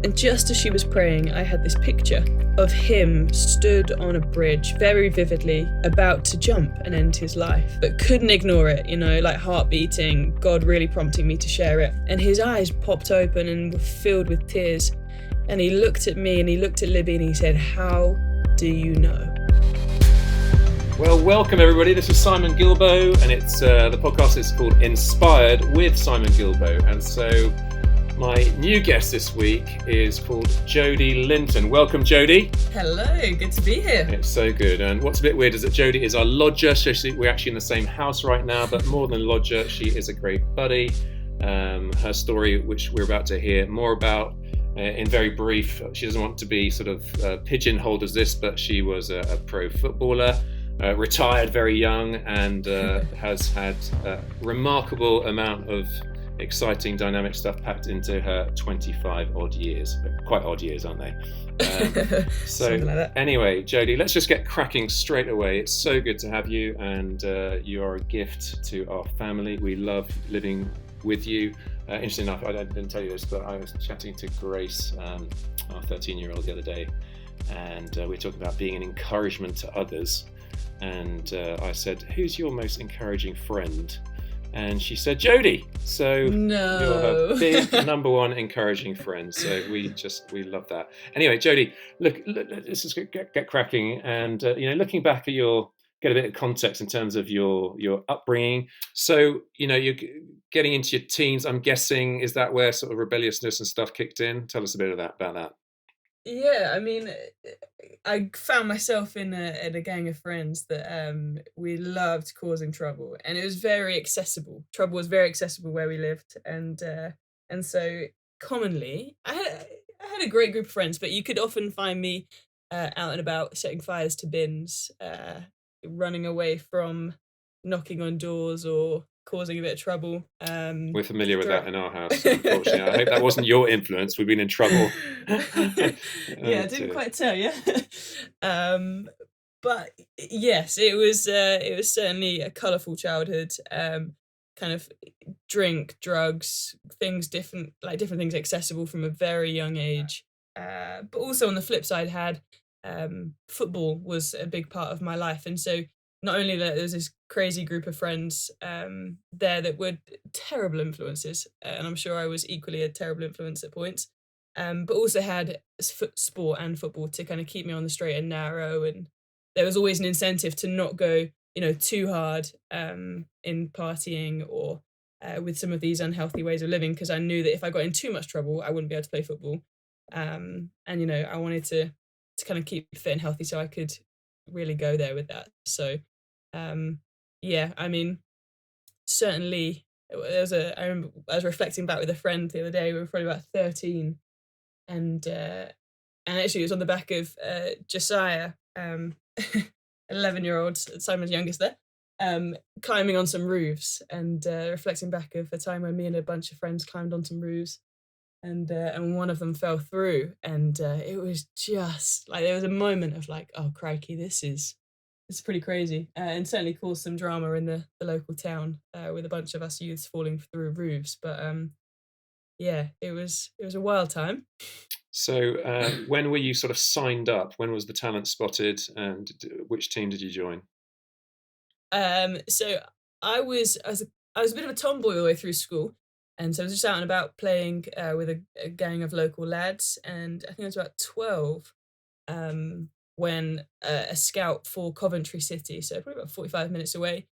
And just as she was praying, I had this picture of him stood on a bridge very vividly, about to jump and end his life, but couldn't ignore it, like heart beating, God really prompting me to share it. And his eyes popped open and were filled with tears. And he looked at me and he looked at Libby and he said, "How do you know?" Well, welcome everybody. This is Simon Guilbeault, and it's the podcast is called Inspired with Simon Guilbeault. And so my new guest this week is called Jodie Lintern. Welcome, Jodie. Hello, good to be here. It's so good. And what's a bit weird is that Jodie is our lodger. So we're actually in the same house right now, but more than a lodger, she is a great buddy. Her story, which we're about to hear more about in very brief, she doesn't want to be sort of pigeonholed as this, but she was a pro footballer. Retired very young and has had a remarkable amount of exciting, dynamic stuff packed into her 25 odd years. Quite odd years, aren't they? So like anyway, Jodie, let's just get cracking straight away. It's so good to have you, and you are a gift to our family. We love living with you. Interesting enough, I didn't tell you this, but I was chatting to Grace, our 13-year-old, the other day, and we were talking about being an encouragement to others. And I said, "Who's your most encouraging friend?" And she said, "Jodie." So No. You're her big number one encouraging friend. So we love that. Anyway, Jodie, look let's just get cracking. And looking back at get a bit of context in terms of your upbringing. So you're getting into your teens. I'm guessing, is that where sort of rebelliousness and stuff kicked in? Tell us a bit about that. Yeah, I mean, I found myself in a gang of friends that we loved causing trouble, and it was very accessible. Trouble was very accessible where we lived, and so commonly, I had a great group of friends, but you could often find me out and about setting fires to bins, running away from knocking on doors or causing a bit of trouble. We're familiar with that in our house, unfortunately. I hope that wasn't your influence. We've been in trouble. Yeah, I didn't quite tell you. But yes, it was certainly a colourful childhood. Kind of drink, drugs, different things accessible from a very young age. But also on the flip side, had football was a big part of my life, and so not only that there was this crazy group of friends there that were terrible influences, and I'm sure I was equally a terrible influence at points, but also had sport and football to kind of keep me on the straight and narrow, and there was always an incentive to not go, too hard in partying or with some of these unhealthy ways of living, because I knew that if I got in too much trouble, I wouldn't be able to play football, and I wanted to kind of keep fit and healthy so I could really go there with that. So yeah, I mean, certainly I remember I was reflecting back with a friend the other day. We were probably about 13, and actually it was on the back of Josiah, 11-year-old, Simon's youngest there, climbing on some roofs, and reflecting back of a time when me and a bunch of friends climbed on some roofs, and one of them fell through, and it was just like there was a moment of like, oh crikey, it's pretty crazy, and certainly caused some drama in the local town with a bunch of us youths falling through roofs. But yeah, it was a wild time. So when were you sort of signed up? When was the talent spotted, and which team did you join? So I was a bit of a tomboy all the way through school, and so I was just out and about playing with a gang of local lads, and I think I was about 12. When a scout for Coventry City, so probably about 45 minutes away,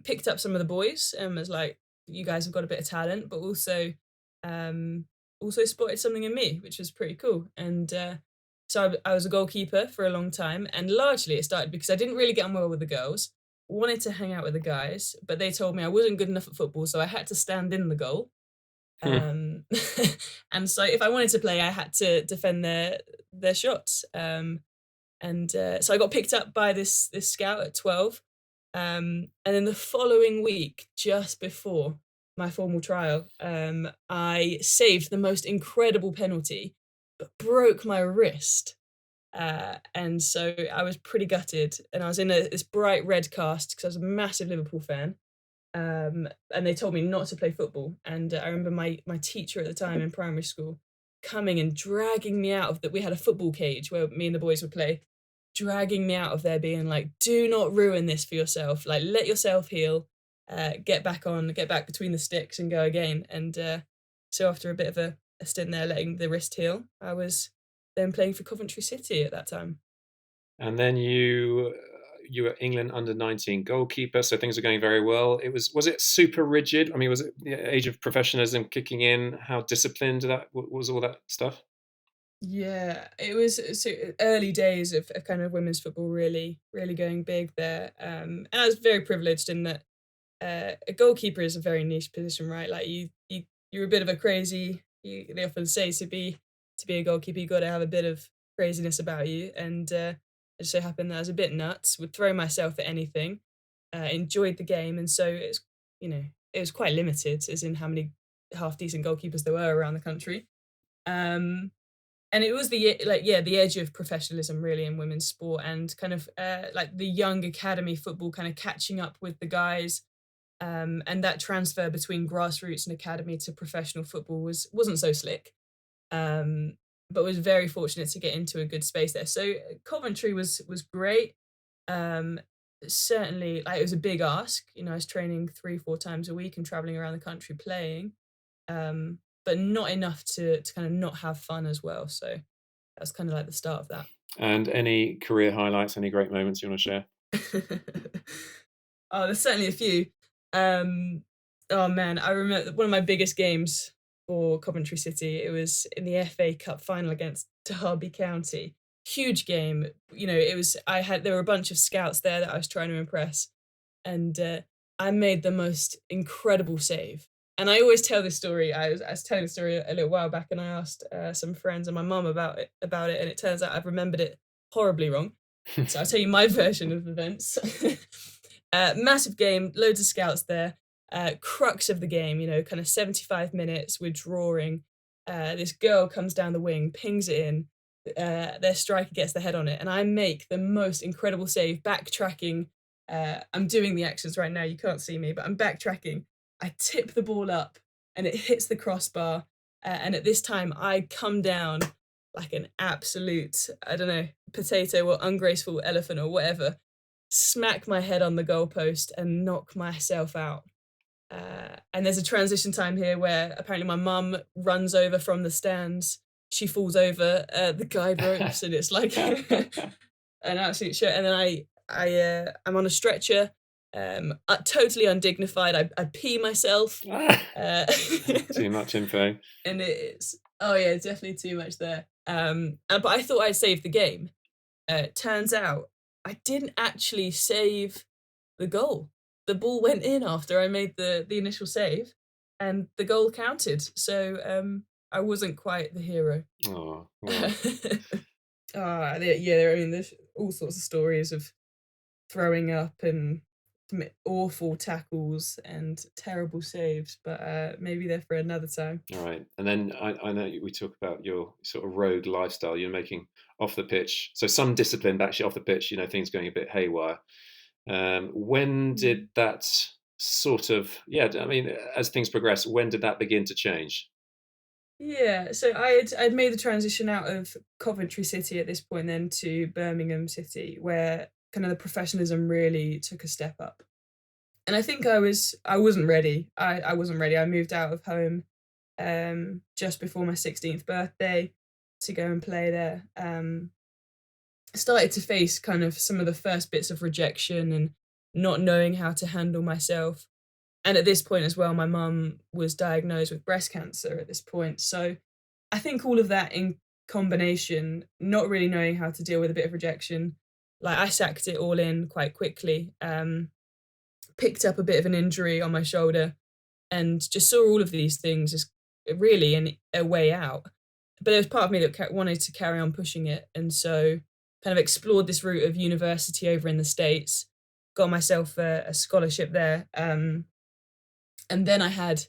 picked up some of the boys and was like, "You guys have got a bit of talent," but also spotted something in me, which was pretty cool. And so I was a goalkeeper for a long time, and largely it started because I didn't really get on well with the girls, wanted to hang out with the guys, but they told me I wasn't good enough at football, so I had to stand in the goal. And so if I wanted to play, I had to defend their shots. And so I got picked up by this scout at 12, and then the following week, just before my formal trial, I saved the most incredible penalty, but broke my wrist, and so I was pretty gutted, and I was in this bright red cast because I was a massive Liverpool fan, and they told me not to play football, and I remember my teacher at the time in primary school coming and dragging me out of that. We had a football cage where me and the boys would play, dragging me out of there, being like, "Do not ruin this for yourself. Like, let yourself heal. Get back on, get back between the sticks, and go again." And so after a bit of a stint there, letting the wrist heal, I was then playing for Coventry City at that time. And then you were England under-19 goalkeeper, so things are going very well. Was it super rigid? I mean, was it the age of professionalism kicking in? How disciplined that was all that stuff? Yeah, it was so early days of kind of women's football really going big there. And I was very privileged in that a goalkeeper is a very niche position, right? Like you're a bit of a crazy. They often say to be a goalkeeper, you got to have a bit of craziness about you. And it just so happened that I was a bit nuts, would throw myself at anything, enjoyed the game, and so it's it was quite limited, as in how many half decent goalkeepers there were around the country. Um, and it was the edge of professionalism really in women's sport, and kind of like the young academy football kind of catching up with the guys, and that transfer between grassroots and academy to professional football wasn't so slick, um, but was very fortunate to get into a good space there. So Coventry was great. Um, Certainly, like, it was a big ask. I was training 3 4 times a week and traveling around the country playing, but not enough to kind of not have fun as well. So that's kind of like the start of that. And any career highlights, any great moments you want to share? Oh, there's certainly a few. Um, oh man, I remember one of my biggest games for Coventry City. It was in the FA Cup final against Derby County. Huge game. It was. There were a bunch of scouts there that I was trying to impress, and I made the most incredible save. And I always tell this story. I was telling the story a little while back, and I asked some friends and my mum about it, and it turns out I've remembered it horribly wrong. So I'll tell you my version of events. Massive game, loads of scouts there. Crux of the game, kind of 75 minutes, we're drawing. This girl comes down the wing, pings it in. Their striker gets the head on it, and I make the most incredible save, backtracking. I'm doing the actions right now, you can't see me, but I'm backtracking. I tip the ball up, and it hits the crossbar. And at this time, I come down like an absolute, I don't know, potato or ungraceful elephant or whatever, smack my head on the goalpost and knock myself out. And there's a transition time here where apparently my mum runs over from the stands. She falls over the guide ropes, and it's like an absolute shit. And then I'm on a stretcher, totally undignified. I pee myself, uh, Too much info. and it's oh yeah, definitely too much there. But I thought I'd saved the game. Turns out I didn't actually save the goal. The ball went in after I made the initial save, and the goal counted. So I wasn't quite the hero. Oh, well. Yeah. I mean, there's all sorts of stories of throwing up and awful tackles and terrible saves, but maybe they're for another time. All right. And then I know we talk about your sort of rogue lifestyle you're making off the pitch. So some discipline, but actually off the pitch, things going a bit haywire. When Mm. did that sort of, yeah, I mean, as things progress, when did that begin to change? Yeah, so I'd made the transition out of Coventry City at this point then to Birmingham City, where kind of the professionalism really took a step up. And I think I wasn't ready. I wasn't ready. I moved out of home just before my 16th birthday to go and play there. Started to face kind of some of the first bits of rejection and not knowing how to handle myself. And at this point as well, my mum was diagnosed with breast cancer at this point. So I think all of that in combination, not really knowing how to deal with a bit of rejection, like I sacked it all in quite quickly. Picked up a bit of an injury on my shoulder, and just saw all of these things as really a way out. But there was part of me that wanted to carry on pushing it, and so kind of explored this route of university over in the States, got myself a scholarship there, and then I had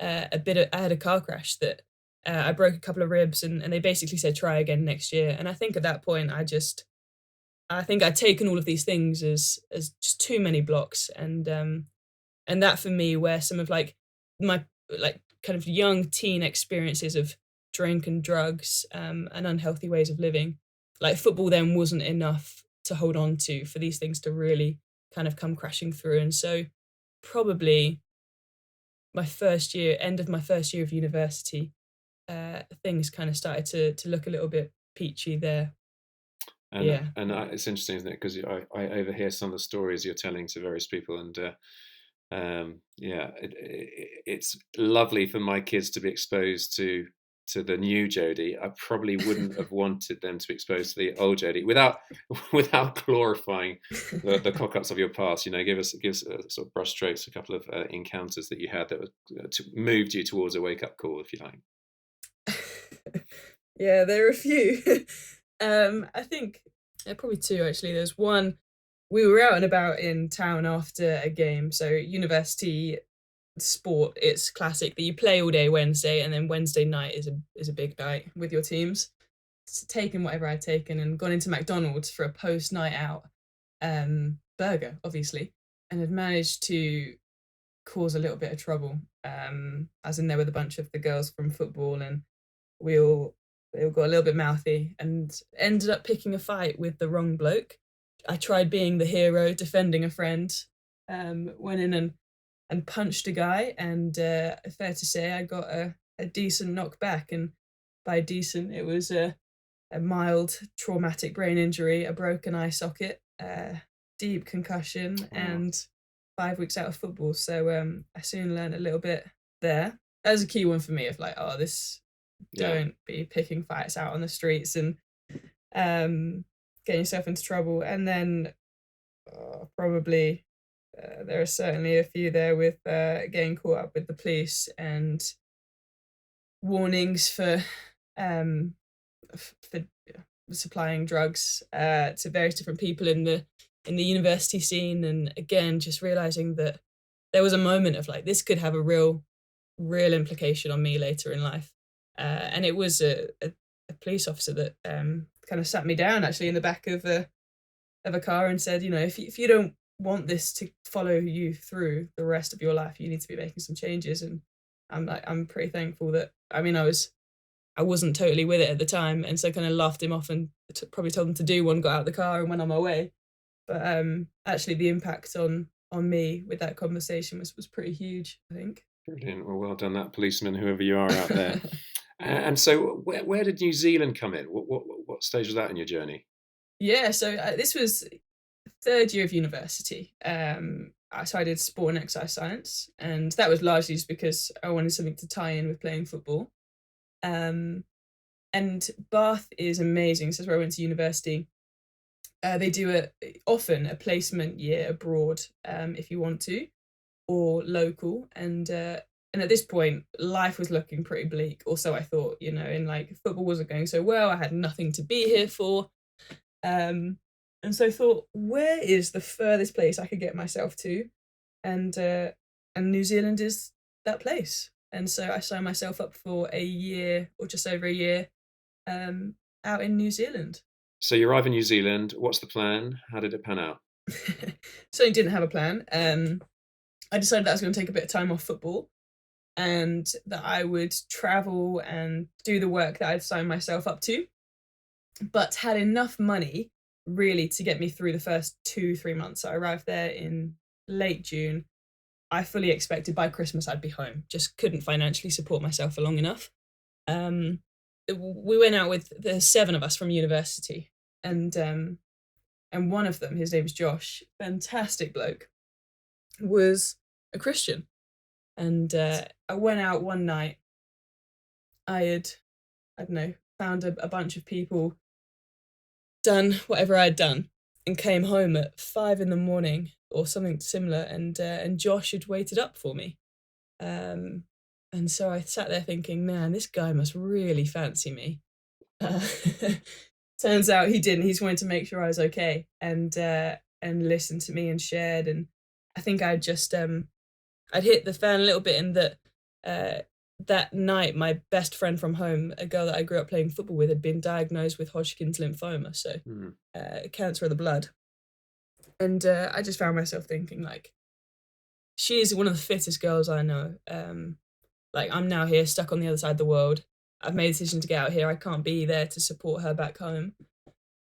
I had a car crash that I broke a couple of ribs, and they basically said try again next year. And I think at that point I think I'd taken all of these things as just too many blocks, and that for me where some of like my like kind of young teen experiences of drink and drugs, and unhealthy ways of living. Like football then wasn't enough to hold on to for these things to really kind of come crashing through. And so probably my first year, end of my first year of university, things kind of started to look a little bit peachy there. Yeah. And it's interesting, isn't it? Because I overhear some of the stories you're telling to various people, and yeah, it's lovely for my kids to be exposed to the new Jodie. I probably wouldn't have wanted them to be exposed to the old Jodie without without glorifying the cock ups of your past. You know, give us sort of brushstrokes, a couple of encounters that you had that moved you towards a wake up call, if you like. Yeah, there are a few. I think probably two actually. There's one, we were out and about in town after a game. So university sport, it's classic that you play all day Wednesday, and then Wednesday night is a big night with your teams. So taken whatever I'd taken and gone into McDonald's for a post night out burger, obviously, and had managed to cause a little bit of trouble. As in there were a bunch of the girls from football, and we all they all got a little bit mouthy and ended up picking a fight with the wrong bloke. I tried being the hero, defending a friend, went in and punched a guy, and fair to say, I got a decent knockback, and by decent, it was a mild traumatic brain injury, a broken eye socket, deep concussion, and 5 weeks out of football. So I soon learned a little bit there. That was a key one for me of like, oh, this don't be picking fights out on the streets and getting yourself into trouble. And then probably there are certainly a few there with getting caught up with the police and warnings for supplying drugs to various different people in the university scene. And again, just realizing that there was a moment of like, this could have a real implication on me later in life. And it was a police officer that kind of sat me down actually in the back of a car and said, you know, if you don't want this to follow you through the rest of your life, you need to be making some changes. And I'm pretty thankful that, I mean, I wasn't totally with it at the time, and so I kind of laughed him off and probably told him to do one, got out of the car and went on my way. But actually the impact on me with that conversation was pretty huge, I think. Brilliant. Well done, that policeman, whoever you are out there. And so, where did New Zealand come in? What stage was that in your journey? Yeah, so this was third year of university. So I did sport and exercise science, and that was largely just because I wanted something to tie in with playing football. And Bath is amazing. So that's where I went to university. They do often a placement year abroad, if you want to, or local. And at this point, life was looking pretty bleak. Also, I thought, you know, in like football wasn't going so well. I had nothing to be here for. And so I thought, where is the furthest place I could get myself to? And New Zealand is that place. And so I signed myself up for a year or just over a year out in New Zealand. So you arrive in New Zealand. What's the plan? How did it pan out? So I didn't have a plan. I decided that I was going to take a bit of time off football and that I would travel and do the work that I'd signed myself up to, but had enough money really to get me through the first 2-3 months. So I arrived there in late June. I fully expected by Christmas I'd be home, just couldn't financially support myself for long enough. We went out with the 7 of us from university, and one of them, his name's Josh, fantastic bloke, was a Christian. And I went out one night. I don't know, found a bunch of people, done whatever I'd done, and came home at 5 a.m. or something similar, and Josh had waited up for me. And so I sat there thinking, man, this guy must really fancy me. Turns out he didn't. He just wanted to make sure I was okay, and listened to me and shared. And I think I'd just I'd hit the fan a little bit in that that night my best friend from home, a girl that I grew up playing football with, had been diagnosed with Hodgkin's lymphoma, so cancer of the blood. And I just found myself thinking, like, she is one of the fittest girls I know. Like, I'm now here stuck on the other side of the world. I've made a decision to get out here. I can't be there to support her back home.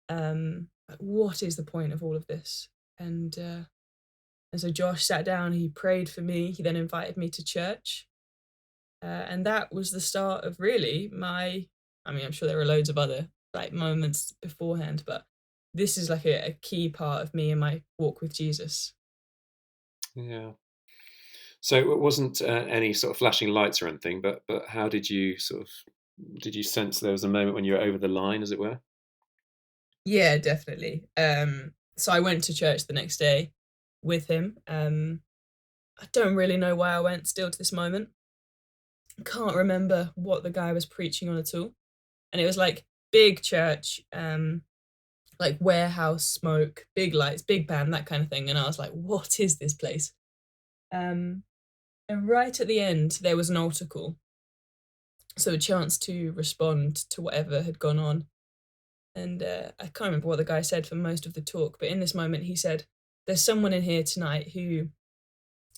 Like, what is the point of all of this? And so Josh sat down, he prayed for me, he then invited me to church. And that was the start of really I mean, I'm sure there were loads of other like moments beforehand, but this is like a key part of me and my walk with Jesus. Yeah. So it wasn't any sort of flashing lights or anything, but how did you did you sense there was a moment when you were over the line, as it were? Yeah, definitely. So I went to church the next day with him. I don't really know why I went still to this moment. Can't remember what the guy was preaching on at all. And it was like big church, like warehouse smoke, big lights, big band, that kind of thing. And I was like, what is this place? Um, and right at the end, there was an altar call. So a chance to respond to whatever had gone on. And I can't remember what the guy said for most of the talk, but in this moment, he said, there's someone in here tonight who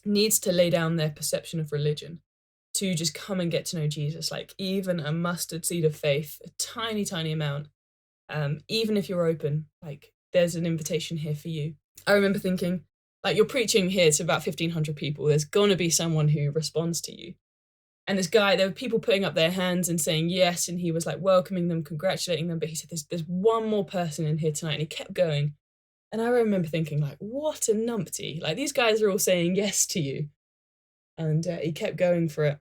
needs to lay down their perception of religion to just come and get to know Jesus, like even a mustard seed of faith, a tiny, tiny amount. Even if you're open, like there's an invitation here for you. I remember thinking, like you're preaching here to about 1,500 people. There's gonna be someone who responds to you. And this guy, there were people putting up their hands and saying yes, and he was like welcoming them, congratulating them. But he said, "There's one more person in here tonight," and he kept going. And I remember thinking, like, what a numpty! Like these guys are all saying yes to you, and he kept going for it.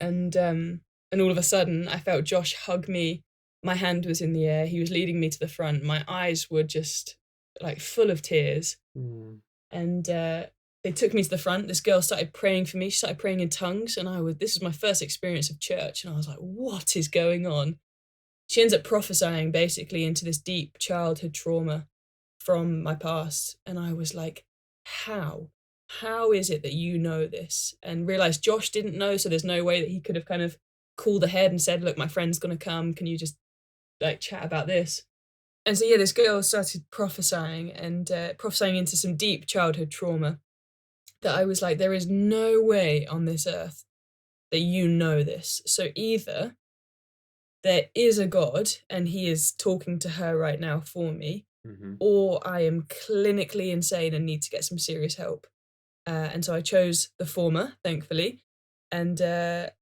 And all of a sudden, I felt Josh hug me. My hand was in the air. He was leading me to the front. My eyes were just like full of tears. Mm. And they took me to the front. This girl started praying for me. She started praying in tongues, and this is my first experience of church, and I was like, what is going on? She ends up prophesying basically into this deep childhood trauma from my past, and I was like, how? How is it that you know this? And realized Josh didn't know, so there's no way that he could have kind of called ahead and said, look, my friend's gonna come. Can you just like chat about this? And so yeah, this girl started prophesying and prophesying into some deep childhood trauma that I was like, there is no way on this earth that you know this. So either there is a God and he is talking to her right now for me, Mm-hmm. or I am clinically insane and need to get some serious help. And so I chose the former, thankfully. And that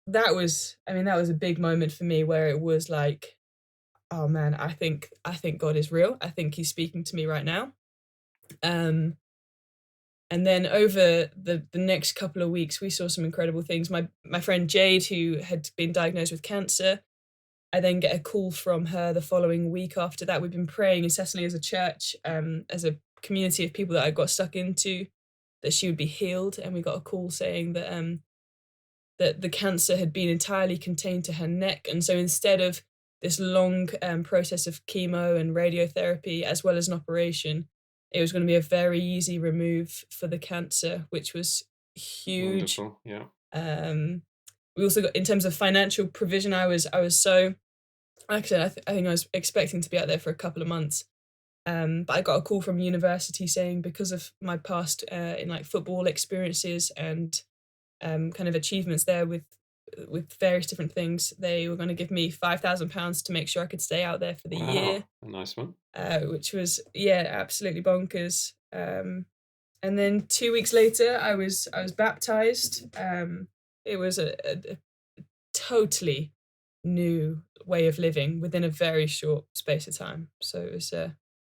was, I mean, that was a big moment for me where it was like, oh man, I think God is real. I think he's speaking to me right now. And then over the next couple of weeks, we saw some incredible things. My friend Jade, who had been diagnosed with cancer, I then get a call from her the following week after that. We've been praying incessantly as a church, as a community of people that I got stuck into, that she would be healed. And we got a call saying that the cancer had been entirely contained to her neck. And so instead of this long process of chemo and radiotherapy, as well as an operation, it was going to be a very easy remove for the cancer, which was huge. Wonderful. Yeah. We also got, in terms of financial provision, I was so, like I said, I think I was expecting to be out there for a couple of months. But I got a call from university saying because of my past in like football experiences and kind of achievements there with various different things, they were going to give me £5,000 to make sure I could stay out there for the year. A nice one. Which was absolutely bonkers. And then 2 weeks later, I was baptized. It was a totally new way of living within a very short space of time. So it was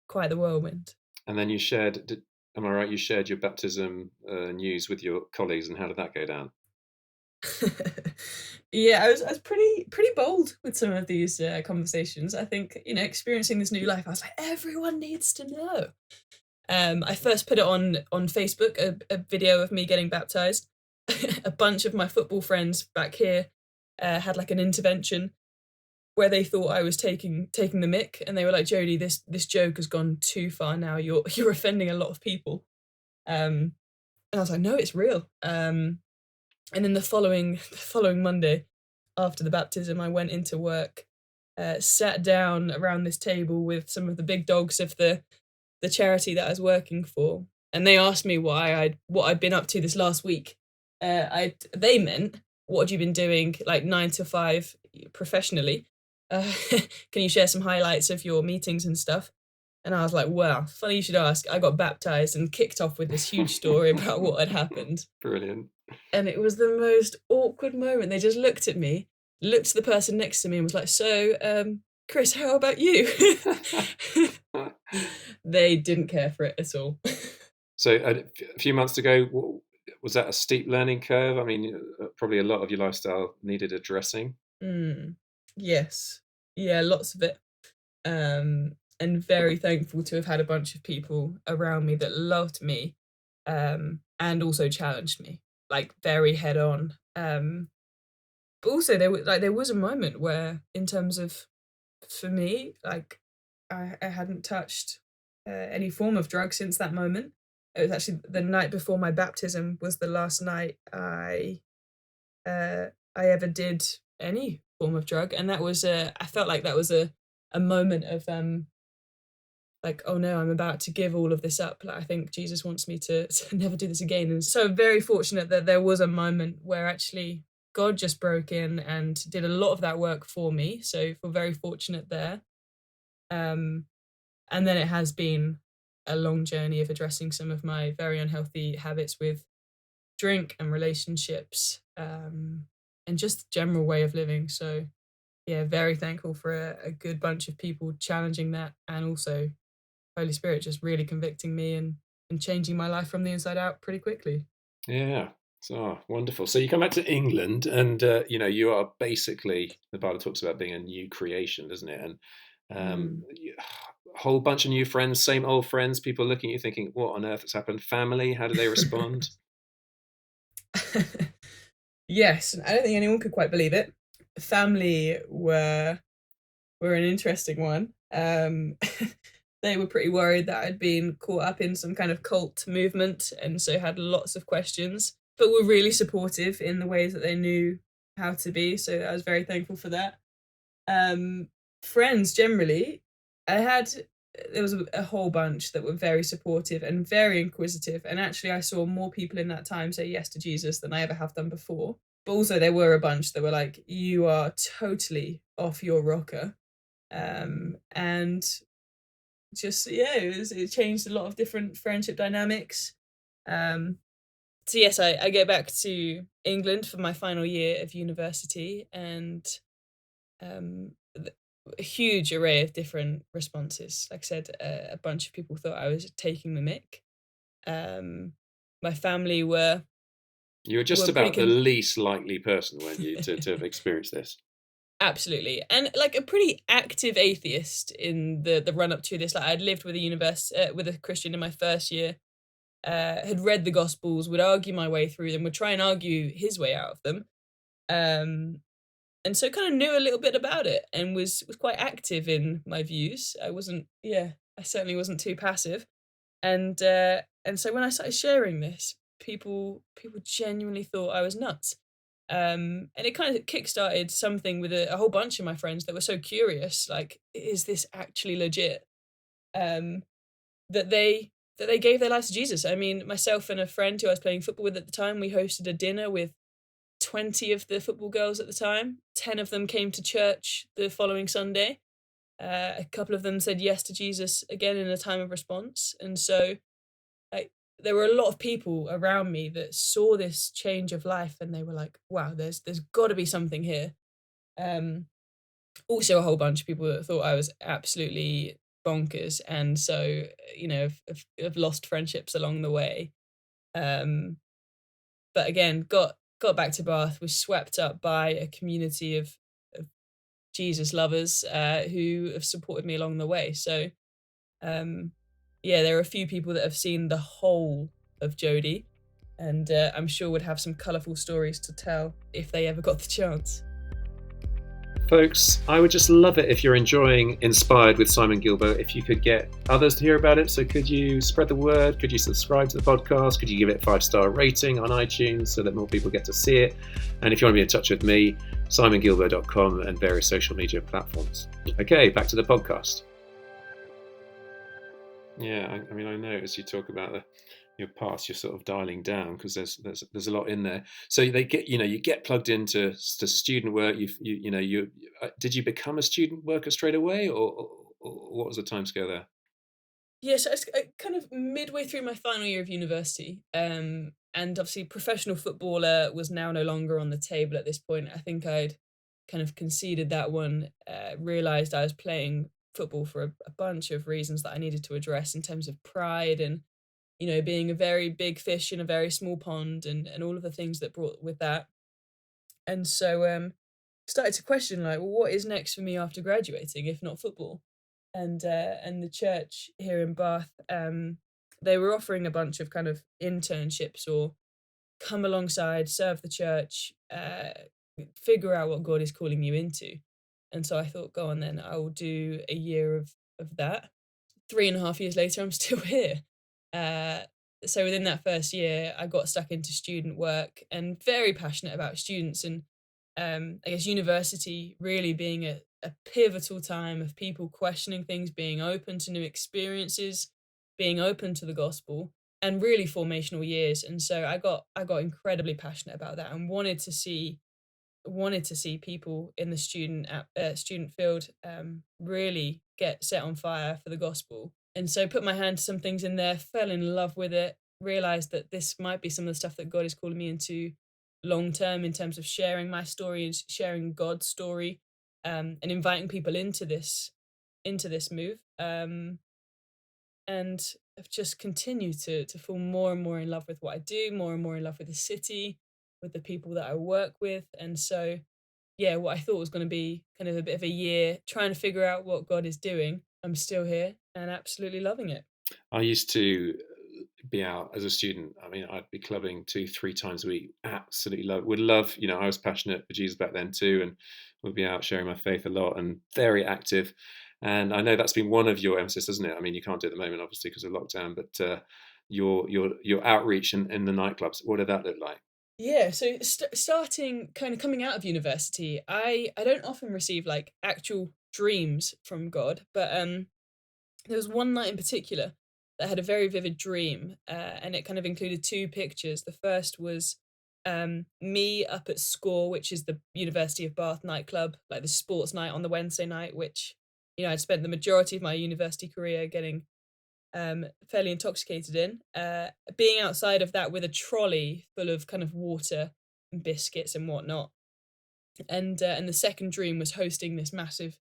quite the whirlwind. And then you shared, am I right? You shared your baptism news with your colleagues, and how did that go down? Yeah, I was pretty bold with some of these conversations. I think, experiencing this new life, I was like, everyone needs to know. I first put it on Facebook, a video of me getting baptized. A bunch of my football friends back here had like an intervention where they thought I was taking the mick, and they were like, Jodie, this joke has gone too far now. You're offending a lot of people. And I was like, no, it's real. And then the following Monday, after the baptism, I went into work, sat down around this table with some of the big dogs of the charity that I was working for, and they asked me what I'd been up to this last week. They meant what have you been doing, like 9 to 5 professionally? Can you share some highlights of your meetings and stuff? And I was like, well, funny you should ask. I got baptized and kicked off with this huge story about what had happened. Brilliant. And it was the most awkward moment. They just looked at me, looked at the person next to me and was like, so, Chris, how about you? They didn't care for it at all. So a few months ago, was that a steep learning curve? I mean, probably a lot of your lifestyle needed addressing. Yes. Yeah, lots of it. And very thankful to have had a bunch of people around me that loved me, and also challenged me, like, very head on. But also there was a moment where, in terms of, for me, like, I hadn't touched any form of drug since that moment. It was actually the night before my baptism was the last night I ever did any form of drug, and that was I felt like that was a moment of like, oh no, I'm about to give all of this up. Like, I think Jesus wants me to, to never do this again. And so very fortunate that there was a moment where actually God just broke in and did a lot of that work for me. So feel very fortunate there. Um, and then it has been a long journey of addressing some of my very unhealthy habits with drink and relationships, and just general way of living. So yeah, very thankful for a good bunch of people challenging that, and also Holy Spirit just really convicting me and changing my life from the inside out pretty quickly. Yeah. So wonderful. So you come back to England, and you are basically, the Bible talks about being a new creation, doesn't it? And Mm. a whole bunch of new friends, same old friends. People looking at you thinking, "What on earth has happened?" Family, how do they respond? Yes, I don't think anyone could quite believe it. Family were an interesting one. They were pretty worried that I'd been caught up in some kind of cult movement, and so had lots of questions, but were really supportive in the ways that they knew how to be. So I was very thankful for that. Um, Friends generally, I had there was a whole bunch that were very supportive and very inquisitive, and actually I saw more people in that time say yes to Jesus than I ever have done before. But also there were a bunch that were like, "You are totally off your rocker," and just yeah, it changed a lot of different friendship dynamics. Um, so yes, I go back to England for my final year of university, and a huge array of different responses. Like I said, a bunch of people thought I was taking the mick. Um, my family You were were just pretty about the least likely person, weren't you, to have experienced this? absolutely, and like a pretty active atheist in the run up to this. Like I'd lived with with a Christian in my first year. Had read the Gospels, would argue my way through them, would try and argue his way out of them. Um, and so kind of knew a little bit about it, and was quite active in my views. I certainly wasn't too passive. And so when I started sharing this, people genuinely thought I was nuts. And it kind of kickstarted something with a whole bunch of my friends that were so curious, like, is this actually legit? Um, that they gave their lives to Jesus. I mean, myself and a friend who I was playing football with at the time, we hosted a dinner with 20 of the football girls at the time. 10 of them came to church the following Sunday. A couple of them said yes to Jesus again in a time of response. And so, like, there were a lot of people around me that saw this change of life, and they were like, wow, there's got to be something here. Um, Also a whole bunch of people that thought I was absolutely bonkers, and so, have lost friendships along the way. Um, but again, got back to Bath, was swept up by a community of Jesus lovers, who have supported me along the way. So, um, yeah, there are a few people that have seen the whole of Jodie, and I'm sure would have some colourful stories to tell if they ever got the chance. Folks, I would just love it if you're enjoying Inspired with Simon Gilbert, if you could get others to hear about it. So could you spread the word? Could you subscribe to the podcast? Could you give it a 5-star rating on iTunes so that more people get to see it? And if you want to be in touch with me, simongilbert.com and various social media platforms. Okay, back to the podcast. Yeah, I mean, I know as you talk about your past, you're sort of dialing down because there's a lot in there. So they get, you get plugged into to student work. You did you become a student worker straight away, or what was the timescale there? Yeah, so I was kind of midway through my final year of university, and obviously professional footballer was now no longer on the table at this point. I think I'd kind of conceded that one, realised I was playing football for a bunch of reasons that I needed to address in terms of pride and, being a very big fish in a very small pond and all of the things that brought with that. And so started to question like, well, what is next for me after graduating, if not football? And the church here in Bath, they were offering a bunch of kind of internships or come alongside, serve the church, figure out what God is calling you into. And so I thought, go on then, I will do a year of that. 3.5 years later, I'm still here. Uh, so within that first year, I got stuck into student work and very passionate about students and I guess university really being a pivotal time of people questioning things, being open to new experiences, being open to the gospel, and really formational years. And so I got incredibly passionate about that and wanted to see people in the student field really get set on fire for the gospel. And so put my hand to some things in there, fell in love with it, realized that this might be some of the stuff that God is calling me into long term in terms of sharing my story and sharing God's story, and inviting people into this move. And I've just continued to fall more and more in love with what I do, more and more in love with the city, with the people that I work with. And so, yeah, what I thought was going to be kind of a bit of a year trying to figure out what God is doing, I'm still here and absolutely loving it. I used to be out as a student. I mean, I'd be clubbing 2, 3 times a week. Absolutely love. Would love. I was passionate for Jesus back then too, and would be out sharing my faith a lot and very active. And I know that's been one of your emphasis, isn't it? I mean, you can't do it at the moment, obviously, because of lockdown. But your outreach in the nightclubs. What did that look like? Yeah, so starting kind of coming out of university, I don't often receive like actual dreams from God, but there was one night in particular that I had a very vivid dream, and it kind of included two pictures. The first was me up at Score, which is the University of Bath nightclub, like the sports night on the Wednesday night, which I'd spent the majority of my university career getting fairly intoxicated in. Being outside of that with a trolley full of kind of water and biscuits and whatnot. And the second dream was hosting this massive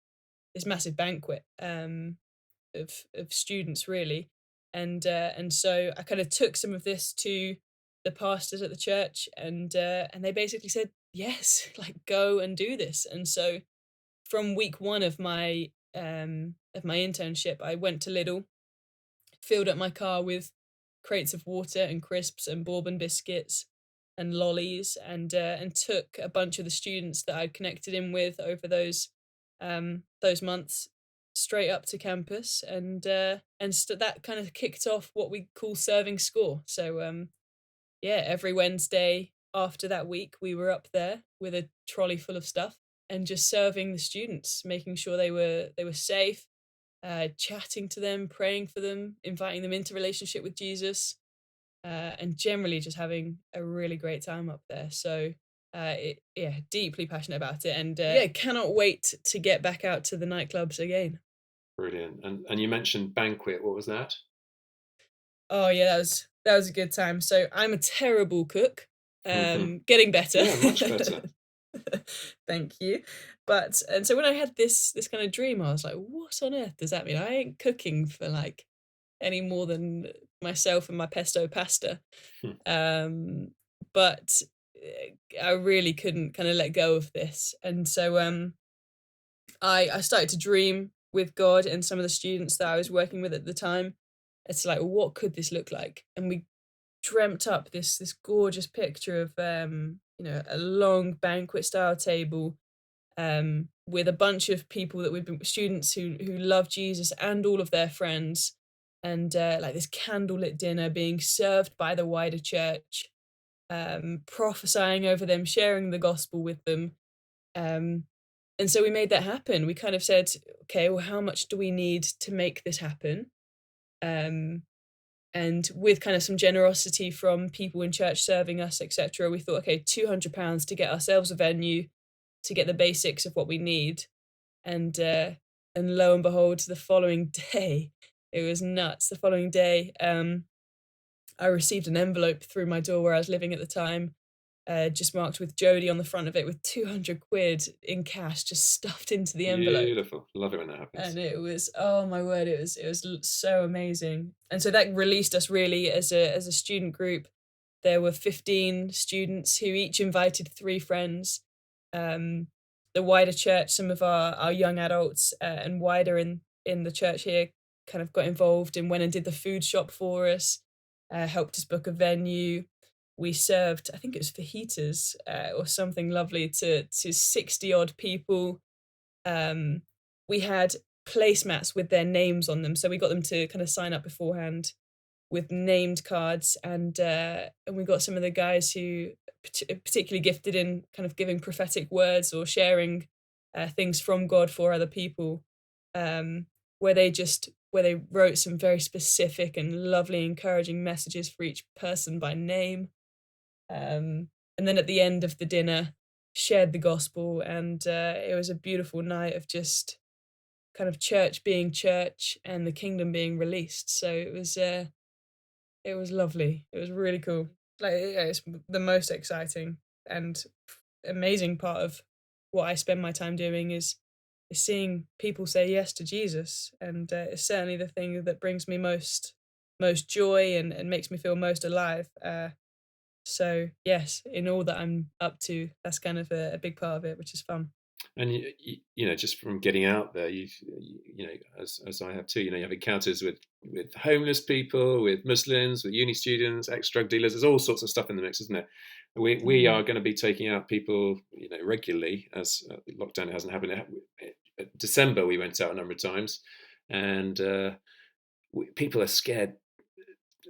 banquet of students really, and so I kind of took some of this to the pastors at the church, and they basically said yes, like go and do this. And so from week one of my internship, I went to Lidl, filled up my car with crates of water and crisps and bourbon biscuits and lollies, and took a bunch of the students that I'd connected in with over those months straight up to campus, and that kind of kicked off what we call serving Score. So yeah, every Wednesday after that week we were up there with a trolley full of stuff and just serving the students, making sure they were safe, chatting to them, praying for them, inviting them into relationship with Jesus, and generally just having a really great time up there. So, yeah, deeply passionate about it, and yeah, cannot wait to get back out to the nightclubs again. Brilliant. And you mentioned banquet. What was that? Oh yeah, that was a good time. So I'm a terrible cook, getting better. Yeah, much better. Thank you. But and so when I had this kind of dream, I was like, what on earth does that mean? I ain't cooking for like any more than myself and my pesto pasta. Um, but I really couldn't kind of let go of this. And so I started to dream with God and some of the students that I was working with at the time. It's like, what could this look like? And we dreamt up this gorgeous picture of a long banquet style table, with a bunch of people that we've been students who love Jesus and all of their friends, and like this candlelit dinner being served by the wider church, prophesying over them, sharing the gospel with them. Um, and so we made that happen. We kind of said, okay, well, how much do we need to make this happen? Um, And with kind of some generosity from people in church serving us, etc., we thought, okay, £200 to get ourselves a venue, to get the basics of what we need. And lo and behold, the following day, it was nuts. The following day, I received an envelope through my door where I was living at the time, just marked with Jodie on the front of it, with 200 quid in cash just stuffed into the envelope. Beautiful. Love it when that And happens. it was, oh my word, it was so amazing. And so that released us really as a student group. There were 15 students who each invited 3 friends. Um, the wider church, some of our young adults, and wider in the church here, kind of got involved and went and did the food shop for us, helped us book a venue. We served, I think it was fajitas, or something lovely, to 60 odd people. Um, we had placemats with their names on them, so we got them to kind of sign up beforehand with named cards, and we got some of the guys who particularly gifted in kind of giving prophetic words or sharing things from God for other people, where they wrote some very specific and lovely, encouraging messages for each person by name, and then at the end of the dinner, shared the gospel, and it was a beautiful night of just kind of church being church and the kingdom being released. So it was lovely. It was really cool. Like, yeah, it's the most exciting and amazing part of what I spend my time doing is seeing people say yes to Jesus, and it's certainly the thing that brings me most joy and makes me feel most alive. So yes, in all that I'm up to, that's kind of a big part of it, which is fun. And just from getting out there, as I have too, you have encounters with homeless people, with Muslims, with uni students, ex-drug dealers. There's all sorts of stuff in the mix, isn't there? We Mm. are going to be taking out people, regularly, as lockdown hasn't happened. December we went out a number of times, and people are scared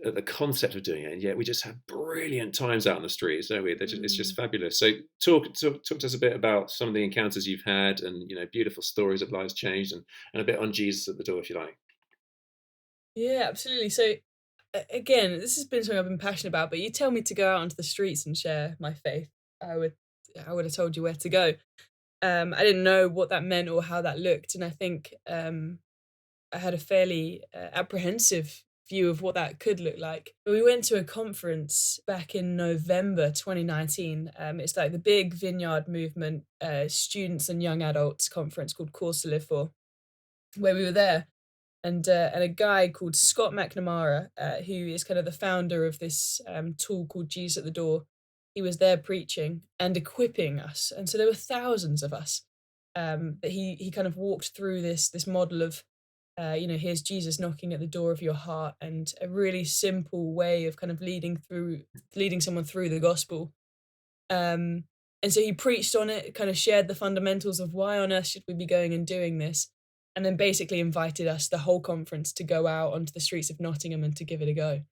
at the concept of doing it, and yet we just have brilliant times out on the streets, don't we? It's just Mm. fabulous. So talk to us a bit about some of the encounters you've had, and beautiful stories of lives changed, and a bit on Jesus at the door, if you like. Yeah, absolutely. So again, this has been something I've been passionate about, but you tell me to go out onto the streets and share my faith, I would I would have told you where to go. I didn't know what that meant or how that looked, and I think I had a fairly apprehensive view of what that could look like. But we went to a conference back in November 2019. It's like the big Vineyard Movement students and young adults conference called Cause to Live For, where we were there, and a guy called Scott McNamara, who is kind of the founder of this tool called Jesus at the Door. He was there preaching and equipping us, and so there were thousands of us. That he kind of walked through this model of, here's Jesus knocking at the door of your heart, and a really simple way of kind of leading someone through the gospel. Um, and so he preached on it, kind of shared the fundamentals of why on earth should we be going and doing this, and then basically invited us, the whole conference, to go out onto the streets of Nottingham and to give it a go.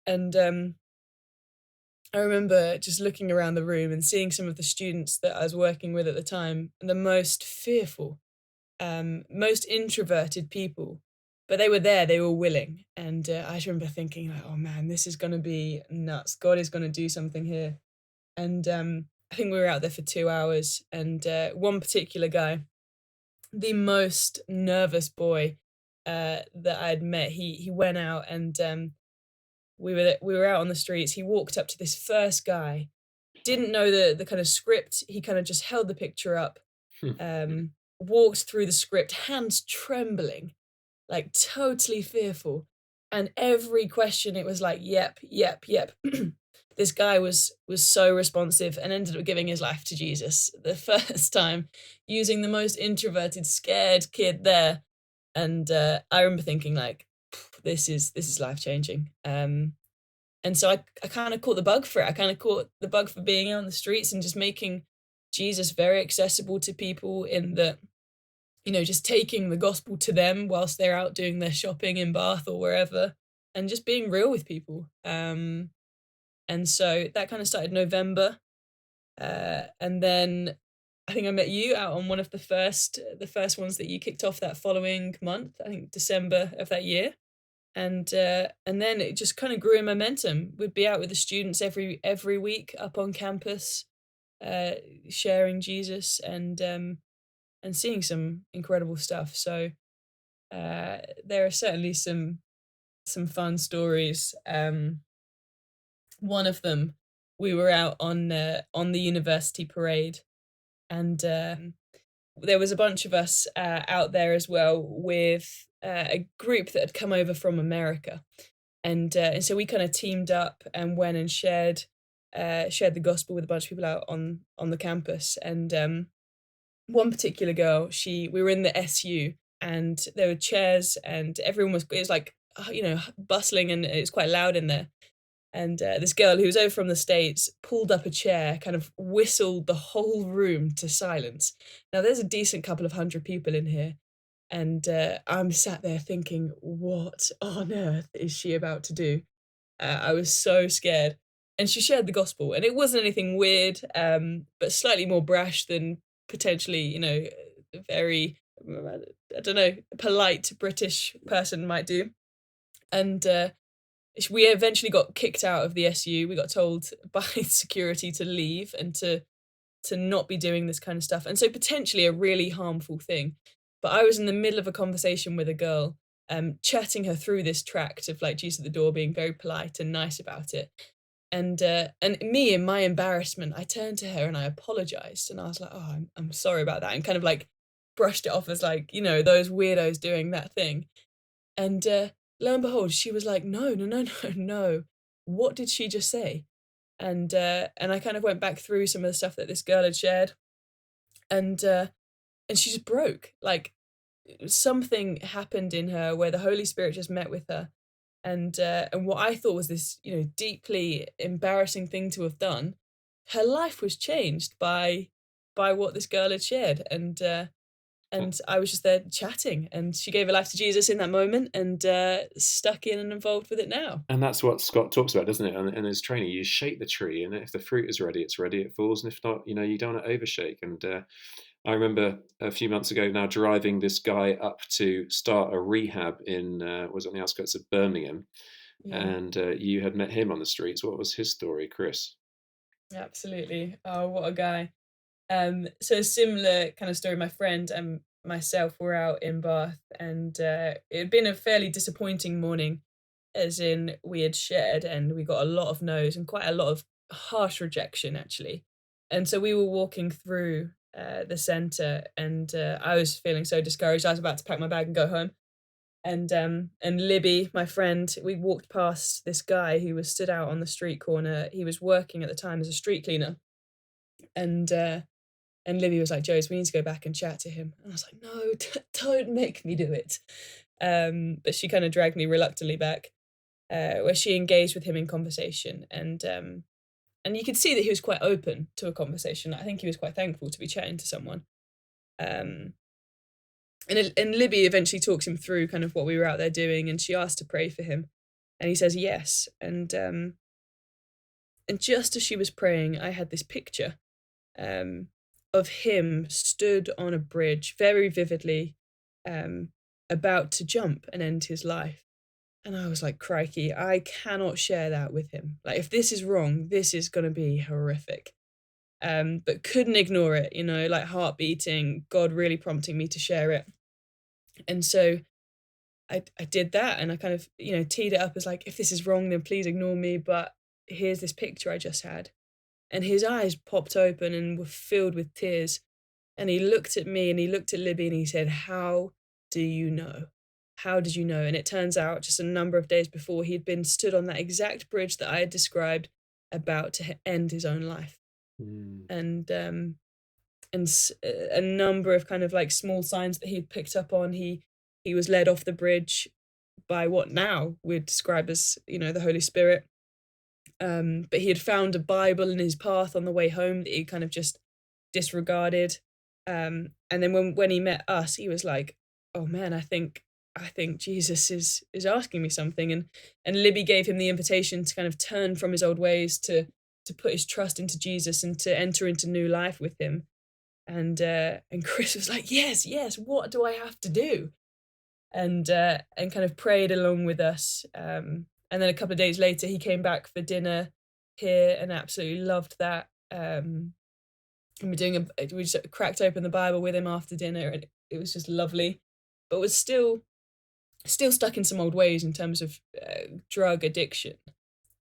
And I remember just looking around the room and seeing some of the students that I was working with at the time, the most fearful, most introverted people, but they were there, they were willing. And I just remember thinking, like, oh man, this is going to be nuts. God is going to do something here. And I think we were out there for 2 hours, and one particular guy, the most nervous boy that I'd met, he went out, and we were out on the streets. He walked up to this first guy, didn't know the kind of script. He kind of just held the picture up, walked through the script, hands trembling, like totally fearful. And every question, it was like, yep, yep, yep. This guy was so responsive and ended up giving his life to Jesus the first time, using the most introverted, scared kid there. And I remember thinking, like, this is life changing. And so I kind of caught the bug for it. I kind of caught the bug for being out on the streets and just making Jesus very accessible to people, in that, just taking the gospel to them whilst they're out doing their shopping in Bath or wherever, and just being real with people. And so that kind of started November, and then I think I met you out on one of the first ones that you kicked off that following month. I think December of that year. And then it just kind of grew in momentum. We'd be out with the students every week up on campus, uh, sharing Jesus and seeing some incredible stuff. So there are certainly some fun stories. One of them, we were out on the university parade, and there was a bunch of us out there as well with a group that had come over from America, and so we kind of teamed up and went and shared the gospel with a bunch of people out on the campus. And one particular girl, she we were in the SU, and there were chairs, and everyone was it was like bustling, and it was quite loud in there. And this girl who was over from the States pulled up a chair, kind of whistled the whole room to silence. Now, there's a decent couple of hundred people in here, and I'm sat there thinking, what on earth is she about to do? I was so scared. And she shared the gospel, and it wasn't anything weird, but slightly more brash than potentially, a very, I don't know, polite British person might do. And we eventually got kicked out of the SU. We got told by security to leave and to not be doing this kind of stuff. And so potentially a really harmful thing. But I was in the middle of a conversation with a girl, chatting her through this tract of like Jesus at the door, being very polite and nice about it. And me, in my embarrassment, I turned to her and I apologized, and I was like, "Oh, I'm sorry about that," and kind of like brushed it off as like those weirdos doing that thing. And lo and behold, she was like, "No, no, no, no, no. What did she just say?" And I kind of went back through some of the stuff that this girl had shared, and and she just broke. Like, something happened in her where the Holy Spirit just met with her, and what I thought was this, deeply embarrassing thing to have done, her life was changed by what this girl had shared. And I was just there chatting, and she gave her life to Jesus in that moment, and stuck in and involved with it now. And that's what Scott talks about, doesn't it? And in his training, you shake the tree, and if the fruit is ready, it's ready. It falls, and if not, you don't want to overshake. And I remember a few months ago now driving this guy up to start a rehab in was on the outskirts of Birmingham, Yeah, and you had met him on the streets. What was his story, Chris? absolutely. Oh, what a guy. So a similar kind of story. My friend and myself were out in Bath, and it had been a fairly disappointing morning, as in we had shared and we got a lot of no's and quite a lot of harsh rejection actually. And so we were walking through the centre, and I was feeling so discouraged. I was about to pack my bag and go home. And Libby, my friend, we walked past this guy who was stood out on the street corner. He was working at the time as a street cleaner, and Libby was like, "Joes, we need to go back and chat to him." And I was like, "No, don't make me do it." But she kind of dragged me reluctantly back, where she engaged with him in conversation, and you could see that he was quite open to a conversation. I think he was quite thankful to be chatting to someone. Um, and Libby eventually talks him through kind of what we were out there doing, and she asked to pray for him, and he says yes. And just as she was praying, I had this picture um, of him stood on a bridge very vividly, um, about to jump and end his life. And I was like, crikey, I cannot share that with him. Like, if this is wrong, this is going to be horrific. But couldn't ignore it, like heart beating, God really prompting me to share it. And so I did that, and I kind of, teed it up as like, if this is wrong, then please ignore me. But here's this picture I just had. And his eyes popped open and were filled with tears. And he looked at me and he looked at Libby and he said, "How do you know? How did you know?" And it turns out just a number of days before, he'd been stood on that exact bridge that I had described, about to end his own life. Mm. And a number of kind of like small signs that he'd picked up on. He was led off the bridge by what now we'd describe as, the Holy Spirit. But he had found a Bible in his path on the way home that he kind of just disregarded. And then when he met us, he was like, "Oh man, I think Jesus is asking me something." And Libby gave him the invitation to kind of turn from his old ways, to put his trust into Jesus and to enter into new life with him. And Chris was like, "Yes, yes, what do I have to do?" and kind of prayed along with us. And then a couple of days later, he came back for dinner here and absolutely loved that. And we just cracked open the Bible with him after dinner, and it was just lovely. But was still stuck in some old ways in terms of drug addiction.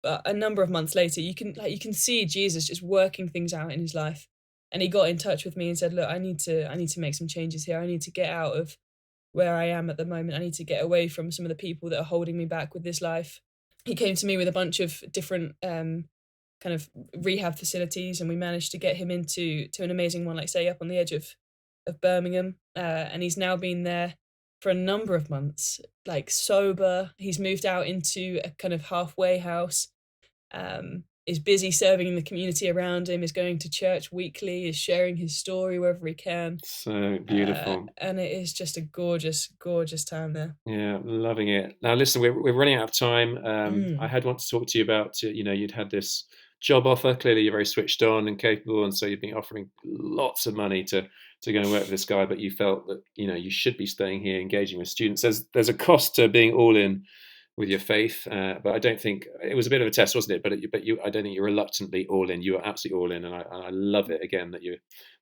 But a number of months later, you can see Jesus just working things out in his life. And he got in touch with me and said, "Look, I need to make some changes here. I need to get out of where I am at the moment. I need to get away from some of the people that are holding me back with this life." He came to me with a bunch of different kind of rehab facilities, and we managed to get him to an amazing one, like say up on the edge of Birmingham. And he's now been there for a number of months, like sober. He's moved out into a kind of halfway house. Is busy serving in the community around him. Is going to church weekly. Is sharing his story wherever he can. So beautiful. And it is just a gorgeous, gorgeous time there. Yeah, loving it. Now, listen, we're running out of time. I Mm. had want to talk to you about, you'd had this job offer. Clearly, you're very switched on and capable, and so you've been offering lots of money to go and work with this guy. But you felt that you should be staying here, engaging with students. There's a cost to being all in with your faith, but I don't think it was a bit of a test, wasn't it? I don't think you're reluctantly all in. You are absolutely all in, and I love it again that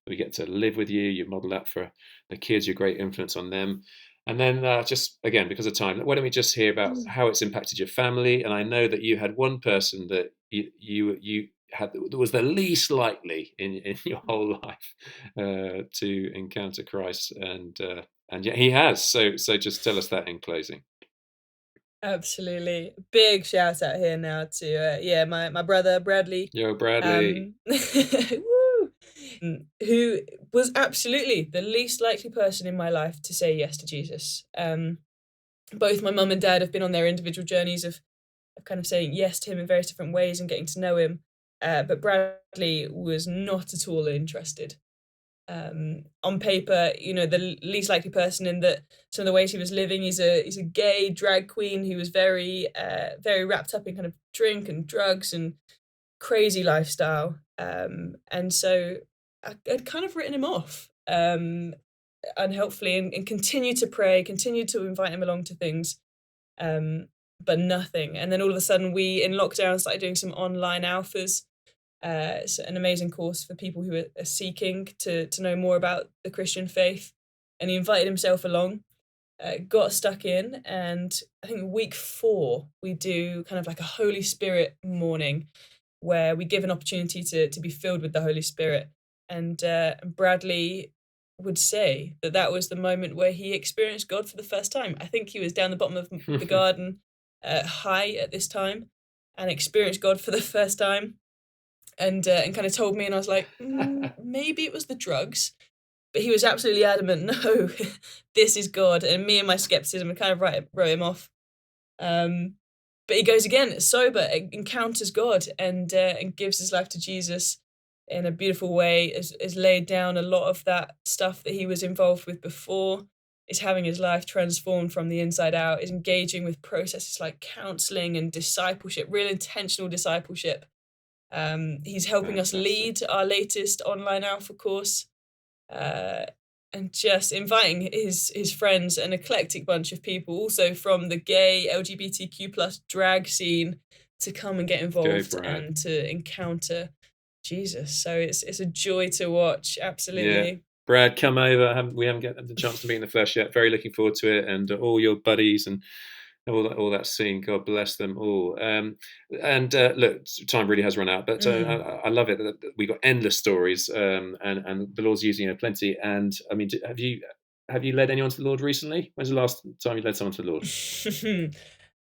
we get to live with you. You model that for the kids. You're a great influence on them. And then just again, because of time, why don't we just hear about Mm. how it's impacted your family? And I know that you had one person that you had that was the least likely in your whole life to encounter Christ, and yet he has. So just tell us that in closing. Absolutely. Big shout out here now to yeah, my brother Bradley. Yo, Bradley. Woo! Who was absolutely the least likely person in my life to say yes to Jesus. Both my mum and dad have been on their individual journeys of kind of saying yes to him in various different ways and getting to know him. But Bradley was not at all interested. On paper, the least likely person in that some of the ways he was living. He's a gay drag queen who was very very wrapped up in kind of drink and drugs and crazy lifestyle. And so I'd kind of written him off unhelpfully, and continued to pray, continued to invite him along to things, but nothing. And then all of a sudden, we in lockdown started doing some online alphas. It's an amazing course for people who are seeking to know more about the Christian faith. And he invited himself along, got stuck in, and I think week 4 we do kind of like a Holy Spirit morning where we give an opportunity to be filled with the Holy Spirit. And Bradley would say that was the moment where he experienced God for the first time. I think he was down the bottom of the garden, high at this time, and experienced God for the first time. And kind of told me, and I was like, maybe it was the drugs. But he was absolutely adamant, no, this is God. And me and my skepticism kind of wrote him off. But he goes again, sober, encounters God, and gives his life to Jesus in a beautiful way. Is laid down a lot of that stuff that he was involved with before. Is having his life transformed from the inside out. Is engaging with processes like counseling and discipleship, real intentional discipleship. He's helping us lead our latest online alpha course, and just inviting his friends, an eclectic bunch of people, also from the gay LGBTQ plus drag scene, to come and get involved and to encounter Jesus. So it's a joy to watch. Absolutely. Yeah. Brad, come over. We haven't got the chance to meet in the flesh yet. Very looking forward to it, and all your buddies and all that scene. God bless them all. Look, time really has run out, but I love it that we've got endless stories, and the Lord's using it plenty. And I mean, have you led anyone to the Lord recently? When's the last time you led someone to the Lord?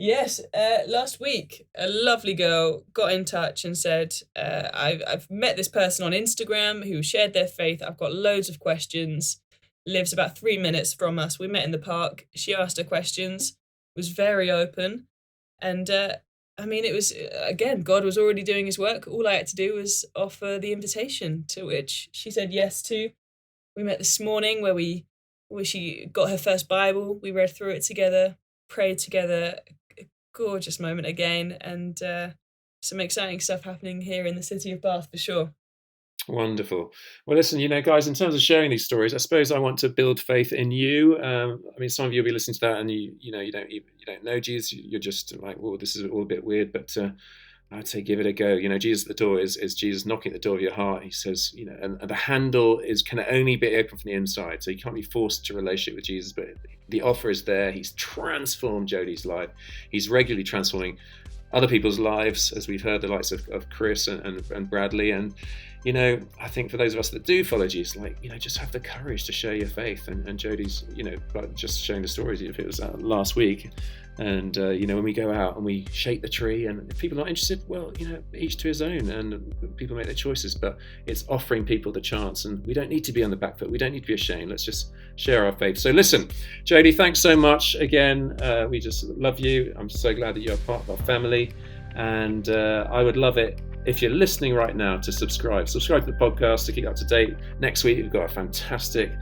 Yes, last week, a lovely girl got in touch and said, I've met this person on Instagram who shared their faith. I've got loads of questions. Lives about 3 minutes from us. We met in the park. She asked her questions, was very open. And I mean, it was, again, God was already doing his work. All I had to do was offer the invitation, to which she said yes to. We met this morning where she got her first Bible. We read through it together, prayed together. Gorgeous moment again, and some exciting stuff happening here in the city of Bath for sure. Wonderful. Well, listen, guys, in terms of sharing these stories, I suppose I want to build faith in you. I mean, some of you will be listening to that, and you don't know Jesus. You're just like, well, this is all a bit weird, but I'd say give it a go. Jesus at the door is Jesus knocking at the door of your heart. He says, and the handle can only be open from the inside, so you can't be forced to a relationship with Jesus. But the offer is there. He's transformed Jodie's life. He's regularly transforming other people's lives, as we've heard, the likes of Chris and Bradley. And I think for those of us that do follow Jesus, just have the courage to share your faith. And Jodie's, just showing the stories. If it was last week, and when we go out and we shake the tree, and if people are not interested, well, each to his own, and people make their choices. But it's offering people the chance, and we don't need to be on the back foot. We don't need to be ashamed. Let's just share our faith. So listen, Jodie, thanks so much again. We just love you. I'm so glad that you're part of our family, and I would love it if you're listening right now to subscribe to the podcast to keep up to date. Next week we've got a fantastic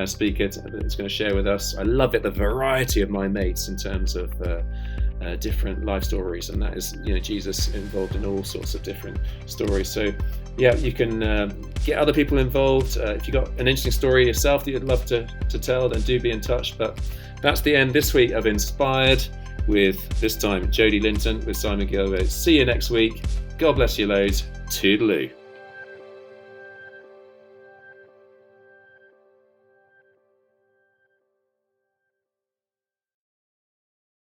speaker that's going to share with us. I love it, the variety of my mates in terms of different life stories, and that is Jesus involved in all sorts of different stories. So yeah, you can get other people involved. If you've got an interesting story yourself that you'd love to tell, then do be in touch. But that's the end this week of Inspired, with this time Jodie Lintern with Simon Gilbert. See you next week. God bless you loads. Toodaloo.